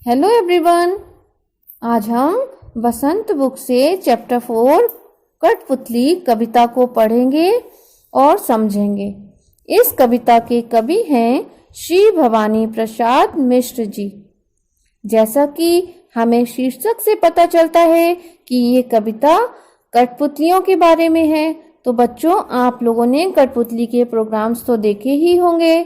Hello everyone. आज हम बसंत book से चैप्टर 4 कठपुतली कविता को पढ़ेंगे और समझेंगे। इस कविता के कवि हैं श्री भवानी प्रसाद मिश्र जी। जैसा कि हमें शीर्षक से पता चलता है कि ये कविता कठपुतलियों के बारे में है, तो बच्चों आप लोगों ने कठपुतली के प्रोग्राम्स तो देखे ही होंगे।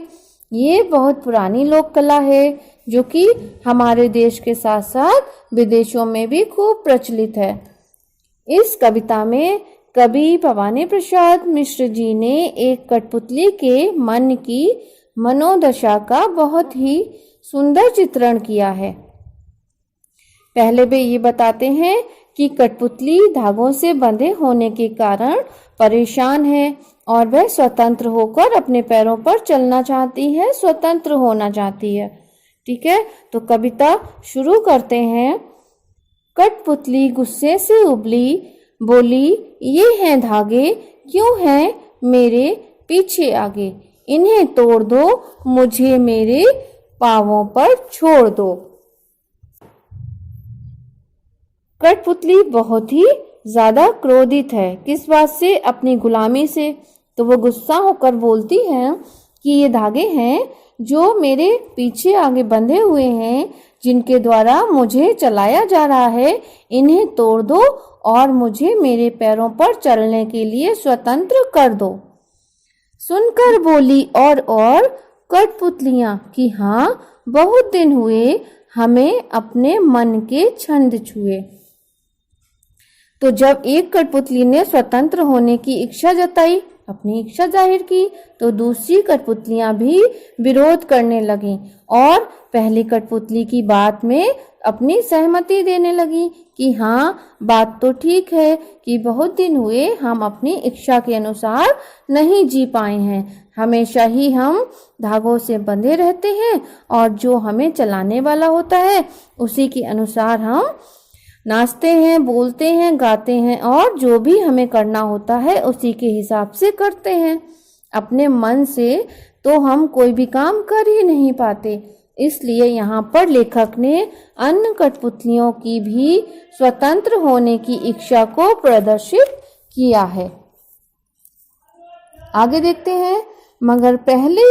ये बहुत पुरानी लोक कला है जो कि हमारे देश के साथ साथ विदेशों में भी खूब प्रचलित है। इस कविता में कवि भवानी प्रसाद मिश्र जी ने एक कठपुतली के मन की मनोदशा का बहुत ही सुंदर चित्रण किया है। पहले वे ये बताते हैं कि कठपुतली धागों से बंधे होने के कारण परेशान है और वह स्वतंत्र होकर अपने पैरों पर चलना चाहती है, स्वतंत्र होना चाहती है। ठीक है, तो कविता शुरू करते हैं। कठपुतली गुस्से से उबली, बोली ये हैं धागे, क्यों हैं मेरे पीछे आगे, इन्हें तोड़ दो, मुझे मेरे पांवों पर छोड़ दो। कठपुतली बहुत ही ज्यादा क्रोधित है। किस बात से? अपनी गुलामी से। तो वो गुस्सा होकर बोलती है कि ये धागे हैं जो मेरे पीछे आगे बंधे हुए हैं, जिनके द्वारा मुझे चलाया जा रहा है, इन्हें तोड़ दो और मुझे मेरे पैरों पर चलने के लिए स्वतंत्र कर दो। सुनकर बोली और कठपुतलियां कि हाँ, बहुत दिन हुए हमें अपने मन के छंद छुए। तो जब एक कठपुतली ने स्वतंत्र होने की इच्छा जताई, अपनी इच्छा जाहिर की, तो दूसरी कठपुतलियां भी विरोध करने लगीं और पहली कठपुतली की बात में अपनी सहमति देने लगी कि हाँ, बात तो ठीक है कि बहुत दिन हुए हम अपनी इच्छा के अनुसार नहीं जी पाए हैं। हमेशा ही हम धागों से बंधे रहते हैं और जो हमें चलाने वाला होता है उसी के अनुसार हम नाचते हैं, बोलते हैं, गाते हैं और जो भी हमें करना होता है उसी के हिसाब से करते हैं। अपने मन से तो हम कोई भी काम कर ही नहीं पाते। इसलिए यहाँ पर लेखक ने अन्य कठपुतलियों की भी स्वतंत्र होने की इच्छा को प्रदर्शित किया है। आगे देखते हैं। मगर पहले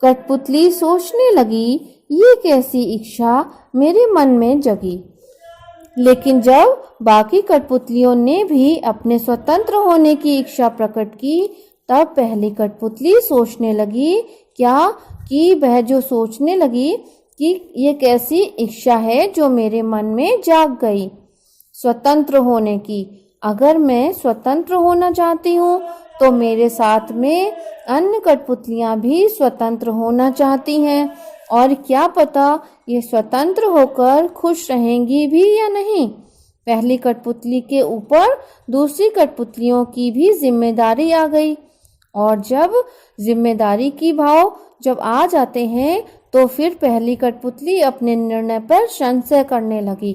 कठपुतली सोचने लगी, ये कैसी इच्छा मेरे मन में जगी। लेकिन जब बाकी कठपुतलियों ने भी अपने स्वतंत्र होने की इच्छा प्रकट की, तब पहली कठपुतली सोचने लगी कि वह जो सोचने लगी कि ये कैसी इच्छा है जो मेरे मन में जाग गई स्वतंत्र होने की। अगर मैं स्वतंत्र होना चाहती हूँ तो मेरे साथ में अन्य कठपुतलियां भी स्वतंत्र होना चाहती हैं, और क्या पता ये स्वतंत्र होकर खुश रहेंगी भी या नहीं। पहली कठपुतली के ऊपर दूसरी कठपुतलियों की भी जिम्मेदारी आ गई, और जब जिम्मेदारी की भाव जब आ जाते हैं तो फिर पहली कठपुतली अपने निर्णय पर संशय करने लगी।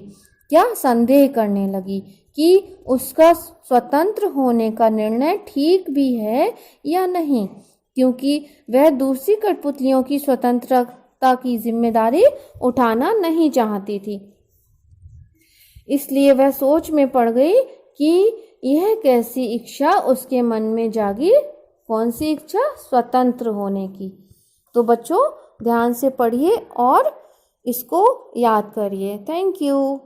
क्या? संदेह करने लगी कि उसका स्वतंत्र होने का निर्णय ठीक भी है या नहीं, क्योंकि वह दूसरी कठपुतलियों की स्वतंत्रता की जिम्मेदारी उठाना नहीं चाहती थी। इसलिए वह सोच में पड़ गई कि यह कैसी इच्छा उसके मन में जागी। कौन सी इच्छा? स्वतंत्र होने की। तो बच्चों ध्यान से पढ़िए और इसको याद करिए। Thank you.